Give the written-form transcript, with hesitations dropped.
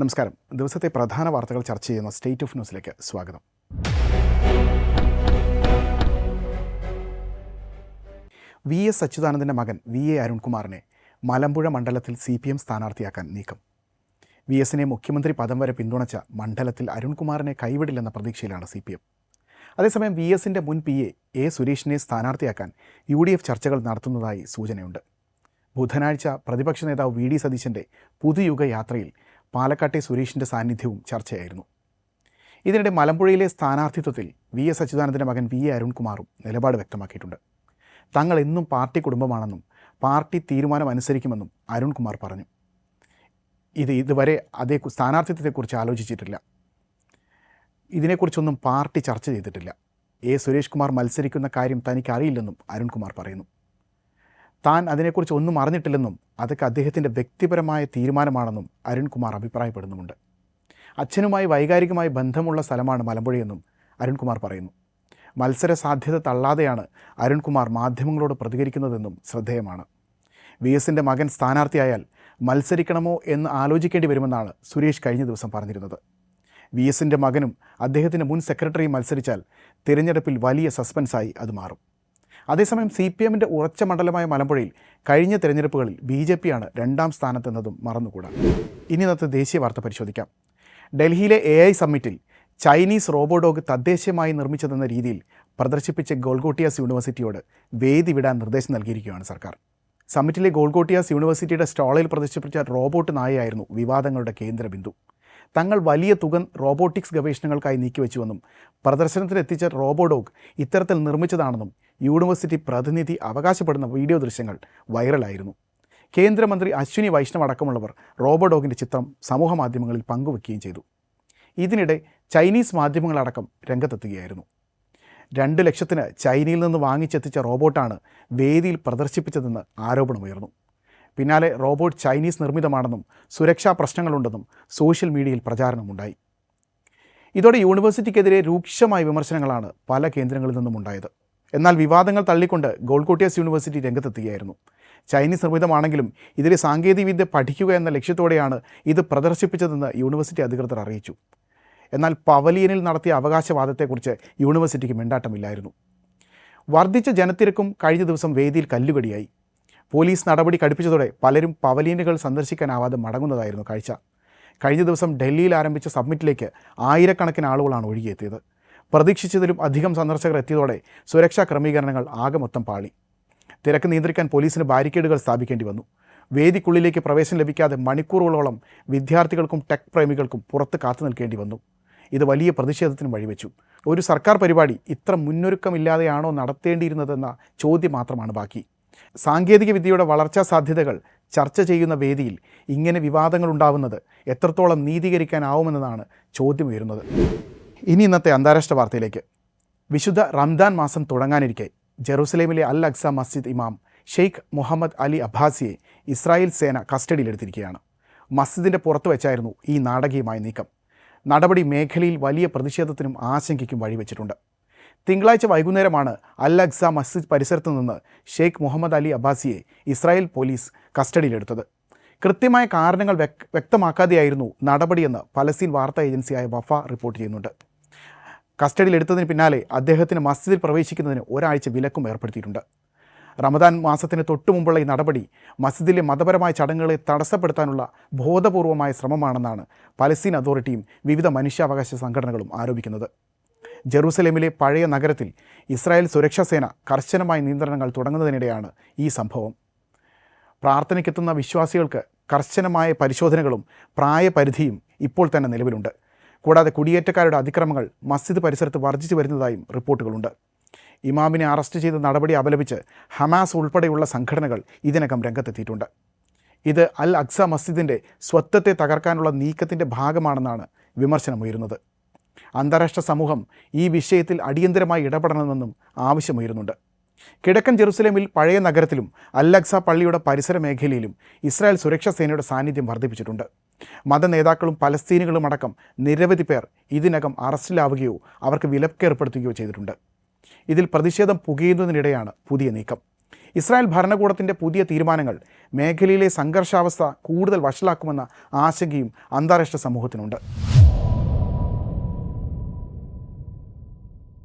നമസ്കാരം. ദിവസത്തെ പ്രധാന വാർത്തകൾ ചർച്ച ചെയ്യുന്ന സ്റ്റേറ്റ് ഓഫ് ന്യൂസിലേക്ക് സ്വാഗതം. VS അച്യുതാനന്ദൻ്റെ മകൻ VA അരുൺകുമാറിനെ മലമ്പുഴ മണ്ഡലത്തിൽ CPM സ്ഥാനാർത്ഥിയാക്കാൻ നീക്കം. VSനെ മുഖ്യമന്ത്രി പദം വരെ പിന്തുണച്ച മണ്ഡലത്തിൽ അരുൺകുമാറിനെ കൈവിടില്ലെന്ന പ്രതീക്ഷയിലാണ് CPM. അതേസമയം VSൻ്റെ മുൻ PA A. സുരേഷിനെ സ്ഥാനാർത്ഥിയാക്കാൻ UDF ചർച്ചകൾ നടത്തുന്നതായി സൂചനയുണ്ട്. ബുധനാഴ്ച പ്രതിപക്ഷ നേതാവ് VD സതീശൻ്റെ പുതുയുഗ യാത്രയിൽ പാലക്കാട്ടെ സുരേഷിൻ്റെ സാന്നിധ്യവും ചർച്ചയായിരുന്നു. ഇതിനിടെ മലമ്പുഴയിലെ സ്ഥാനാർത്ഥിത്വത്തിൽ VS അച്യുതാനന്ദൻ്റെ മകൻ VA അരുൺകുമാറും നിലപാട് വ്യക്തമാക്കിയിട്ടുണ്ട്. തങ്ങൾ എന്നും പാർട്ടി കുടുംബമാണെന്നും പാർട്ടി തീരുമാനം അനുസരിക്കുമെന്നും അരുൺകുമാർ പറഞ്ഞു. ഇതുവരെ അതേ സ്ഥാനാർത്ഥിത്വത്തെക്കുറിച്ച് ആലോചിച്ചിട്ടില്ല. ഇതിനെക്കുറിച്ചൊന്നും പാർട്ടി ചർച്ച ചെയ്തിട്ടില്ല. A. സുരേഷ് കുമാർ മത്സരിക്കുന്ന കാര്യം തനിക്ക് അറിയില്ലെന്നും അരുൺകുമാർ പറയുന്നു. താൻ അതിനെക്കുറിച്ച് ഒന്നും അറിഞ്ഞിട്ടില്ലെന്നും അതൊക്കെ അദ്ദേഹത്തിൻ്റെ വ്യക്തിപരമായ തീരുമാനമാണെന്നും അരുൺകുമാർ അഭിപ്രായപ്പെടുന്നുമുണ്ട്. അച്ഛനുമായി വൈകാരികമായി ബന്ധമുള്ള സ്ഥലമാണ് മലമ്പുഴയെന്നും അരുൺകുമാർ പറയുന്നു. മത്സര സാധ്യത തള്ളാതെയാണ് അരുൺകുമാർ മാധ്യമങ്ങളോട് പ്രതികരിക്കുന്നതെന്നും ശ്രദ്ധേയമാണ്. VSൻ്റെ മകൻ സ്ഥാനാർത്ഥിയായാൽ മത്സരിക്കണമോ എന്ന് ആലോചിക്കേണ്ടി വരുമെന്നാണ് സുരേഷ് കഴിഞ്ഞ ദിവസം പറഞ്ഞിരുന്നത്. VSൻ്റെ മകനും അദ്ദേഹത്തിൻ്റെ മുൻ സെക്രട്ടറിയും മത്സരിച്ചാൽ തിരഞ്ഞെടുപ്പിൽ വലിയ സസ്പെൻസായി അത് മാറും. അതേസമയം CPMൻ്റെ ഉറച്ച മണ്ഡലമായ മലമ്പുഴയിൽ കഴിഞ്ഞ തിരഞ്ഞെടുപ്പുകളിൽ BJP ആണ് രണ്ടാം സ്ഥാനത്തെന്നതും മറന്നുകൂടാ. ഇനി ഇന്നത്തെ ദേശീയ വാർത്ത പരിശോധിക്കാം. ഡൽഹിയിലെ AI സമ്മിറ്റിൽ ചൈനീസ് റോബോഡോഗ് തദ്ദേശീയമായി നിർമ്മിച്ചതെന്ന രീതിയിൽ പ്രദർശിപ്പിച്ച ഗോൾഗോട്ടിയാസ് യൂണിവേഴ്സിറ്റിയോട് വേദി വിടാൻ നിർദ്ദേശം നൽകിയിരിക്കുകയാണ് സർക്കാർ. സമ്മിറ്റിലെ ഗോൾഗോട്ടിയാസ് യൂണിവേഴ്സിറ്റിയുടെ സ്റ്റാളിൽ പ്രദർശിപ്പിച്ച റോബോട്ട് നായയായിരുന്നു വിവാദങ്ങളുടെ കേന്ദ്രബിന്ദു. തങ്ങൾ വലിയ തുക റോബോട്ടിക്സ് ഗവേഷണങ്ങൾക്കായി നീക്കിവെച്ചുവെന്നും പ്രദർശനത്തിലെത്തിച്ച റോബോഡോഗ് ഇത്തരത്തിൽ നിർമ്മിച്ചതാണെന്നും യൂണിവേഴ്സിറ്റി പ്രതിനിധി അവകാശപ്പെടുന്ന വീഡിയോ ദൃശ്യങ്ങൾ വൈറലായിരുന്നു. കേന്ദ്രമന്ത്രി അശ്വിനി വൈഷ്ണവ് അടക്കമുള്ളവർ റോബോഡോഗിൻ്റെ ചിത്രം സമൂഹമാധ്യമങ്ങളിൽ പങ്കുവയ്ക്കുകയും ചെയ്തു. ഇതിനിടെ ചൈനീസ് മാധ്യമങ്ങളടക്കം രംഗത്തെത്തുകയായിരുന്നു. 2 ലക്ഷത്തിന് ചൈനയിൽ നിന്ന് വാങ്ങിച്ചെത്തിച്ച റോബോട്ടാണ് വേദിയിൽ പ്രദർശിപ്പിച്ചതെന്ന് ആരോപണമുയർന്നു. പിന്നാലെ റോബോട്ട് ചൈനീസ് നിർമ്മിതമാണെന്നും സുരക്ഷാ പ്രശ്നങ്ങളുണ്ടെന്നും സോഷ്യൽ മീഡിയയിൽ പ്രചാരണമുണ്ടായി. ഇതോടെ യൂണിവേഴ്സിറ്റിക്കെതിരെ രൂക്ഷമായ വിമർശനങ്ങളാണ് പല കേന്ദ്രങ്ങളിൽ നിന്നും ഉണ്ടായത്. എന്നാൽ വിവാദങ്ങൾ തള്ളിക്കൊണ്ട് ഗോൾഗോട്ടിയാസ് യൂണിവേഴ്സിറ്റി രംഗത്തെത്തുകയായിരുന്നു. ചൈനീസ് നിർമ്മിതമാണെങ്കിലും ഇതിലെ സാങ്കേതികവിദ്യ പഠിക്കുക എന്ന ലക്ഷ്യത്തോടെയാണ് ഇത് പ്രദർശിപ്പിച്ചതെന്ന് യൂണിവേഴ്സിറ്റി അധികൃതർ അറിയിച്ചു. എന്നാൽ പവലിയനിൽ നടത്തിയ അവകാശവാദത്തെക്കുറിച്ച് യൂണിവേഴ്സിറ്റിക്ക് മിണ്ടാട്ടമില്ലായിരുന്നു. വർദ്ധിച്ച ജനത്തിരക്കും കഴിഞ്ഞ ദിവസം വേദിയിൽ കല്ലുകടിയായി. പോലീസ് നടപടി കടുപ്പിച്ചതോടെ പലരും പവലിയനുകൾ സന്ദർശിക്കാനാവാതെ മടങ്ങുന്നതായിരുന്നു കാഴ്ച. കഴിഞ്ഞ ദിവസം ഡൽഹിയിൽ ആരംഭിച്ച സബ്മിറ്റിലേക്ക് ആയിരക്കണക്കിന് ആളുകളാണ് ഒഴുകിയെത്തിയത്. പ്രതീക്ഷിച്ചതിലും അധികം സന്ദർശകർ എത്തിയതോടെ സുരക്ഷാ ക്രമീകരണങ്ങൾ ആകെ മൊത്തം പാളി. തിരക്ക് നിയന്ത്രിക്കാൻ പോലീസിന് ബാരിക്കേഡുകൾ സ്ഥാപിക്കേണ്ടി വന്നു. വേദിക്കുള്ളിലേക്ക് പ്രവേശനം ലഭിക്കാതെ മണിക്കൂറുകളോളം വിദ്യാർത്ഥികൾക്കും ടെക് പ്രേമികൾക്കും പുറത്ത് കാത്തു നിൽക്കേണ്ടി വന്നു. ഇത് വലിയ പ്രതിഷേധത്തിന് വഴിവെച്ചു. ഒരു സർക്കാർ പരിപാടി ഇത്ര മുന്നൊരുക്കമില്ലാതെയാണോ നടത്തേണ്ടിയിരുന്നതെന്ന ചോദ്യം മാത്രമാണ് ബാക്കി. സാങ്കേതിക വിദ്യയുടെ വളർച്ചാ സാധ്യതകൾ ചർച്ച ചെയ്യുന്ന വേദിയിൽ ഇങ്ങനെ വിവാദങ്ങൾ ഉണ്ടാവുന്നത് എത്രത്തോളം നീതീകരിക്കാനാവുമെന്നതാണ് ചോദ്യം ഉയരുന്നത്. ഇനി ഇന്നത്തെ അന്താരാഷ്ട്ര വാർത്തയിലേക്ക്. വിശുദ്ധ റംദാൻ മാസം തുടങ്ങാനിരിക്കെ ജെറൂസലേമിലെ അൽ അഖ്സ മസ്ജിദ് ഇമാം ഷെയ്ഖ് മുഹമ്മദ് അലി അബ്ബാസിയെ ഇസ്രായേൽ സേന കസ്റ്റഡിയിലെടുത്തിരിക്കുകയാണ്. മസ്ജിദിൻ്റെ പുറത്ത് വെച്ചായിരുന്നു ഈ നാടകീയമായ നീക്കം. നടപടി മേഖലയിൽ വലിയ പ്രതിഷേധത്തിനും ആശങ്കയ്ക്കും വഴിവെച്ചിട്ടുണ്ട്. തിങ്കളാഴ്ച വൈകുന്നേരമാണ് അൽ അഖ്സ മസ്ജിദ് പരിസരത്ത് നിന്ന് ഷെയ്ഖ് മുഹമ്മദ് അലി അബ്ബാസിയെ ഇസ്രായേൽ പോലീസ് കസ്റ്റഡിയിലെടുത്തത്. കൃത്യമായ കാരണങ്ങൾ വ്യക്തമാക്കാതെയായിരുന്നു നടപടിയെന്ന് പലസ്തീൻ വാർത്താ ഏജൻസിയായ വഫ റിപ്പോർട്ട് ചെയ്യുന്നുണ്ട്. കസ്റ്റഡിയിലെടുത്തതിന് പിന്നാലെ അദ്ദേഹത്തിന് മസ്ജിദിൽ പ്രവേശിക്കുന്നതിന് ഒരാഴ്ച വിലക്കും ഏർപ്പെടുത്തിയിട്ടുണ്ട്. റമദാൻ മാസത്തിന് തൊട്ടുമുമ്പുള്ള ഈ നടപടി മസ്ജിദിലെ മതപരമായ ചടങ്ങുകളെ തടസ്സപ്പെടുത്താനുള്ള ബോധപൂർവമായ ശ്രമമാണെന്നാണ് പലസ്തീൻ അതോറിറ്റിയും വിവിധ മനുഷ്യാവകാശ സംഘടനകളും ആരോപിക്കുന്നത്. ജെറൂസലേമിലെ പഴയ നഗരത്തിൽ ഇസ്രായേൽ സുരക്ഷാ സേന കർശനമായ നിയന്ത്രണങ്ങൾ തുടങ്ങുന്നതിനിടെയാണ് ഈ സംഭവം. പ്രാർത്ഥനയ്ക്കെത്തുന്ന വിശ്വാസികൾക്ക് കർശനമായ പരിശോധനകളും പ്രായപരിധിയും ഇപ്പോൾ തന്നെ നിലവിലുണ്ട്. കൂടാതെ കുടിയേറ്റക്കാരുടെ അതിക്രമങ്ങൾ മസ്ജിദ് പരിസരത്ത് വർദ്ധിച്ചു വരുന്നതായും റിപ്പോർട്ടുകളുണ്ട്. ഇമാമിനെ അറസ്റ്റ് ചെയ്ത നടപടി അപലപിച്ച് ഹമാസ് ഉൾപ്പെടെയുള്ള സംഘടനകൾ ഇതിനകം രംഗത്തെത്തിയിട്ടുണ്ട്. ഇത് അൽ അഖ്സ മസ്ജിദിൻ്റെ സ്വത്വത്തെ തകർക്കാനുള്ള നീക്കത്തിൻ്റെ ഭാഗമാണെന്നാണ് വിമർശനമുയരുന്നത്. അന്താരാഷ്ട്ര സമൂഹം ഈ വിഷയത്തിൽ അടിയന്തരമായി ഇടപെടണമെന്നും ആവശ്യമുയരുന്നുണ്ട്. കിഴക്കൻ ജെറുസലേമിൽ പഴയ നഗരത്തിലും അൽ അഖ്സ പള്ളിയുടെ പരിസര മേഖലയിലും ഇസ്രായേൽ സുരക്ഷാ സേനയുടെ സാന്നിധ്യം വർദ്ധിപ്പിച്ചിട്ടുണ്ട്. മതനേതാക്കളും പലസ്തീനികളും അടക്കം നിരവധി പേർ ഇതിനകം അറസ്റ്റിലാവുകയോ അവർക്ക് വിലക്കേർപ്പെടുത്തുകയോ ചെയ്തിട്ടുണ്ട്. ഇതിൽ പ്രതിഷേധം പുകയുന്നതിനിടെയാണ് പുതിയ നീക്കം. ഇസ്രായേൽ ഭരണകൂടത്തിൻ്റെ പുതിയ തീരുമാനങ്ങൾ മേഖലയിലെ സംഘർഷാവസ്ഥ കൂടുതൽ വഷളാക്കുമെന്ന ആശങ്കയും അന്താരാഷ്ട്ര സമൂഹത്തിനുണ്ട്.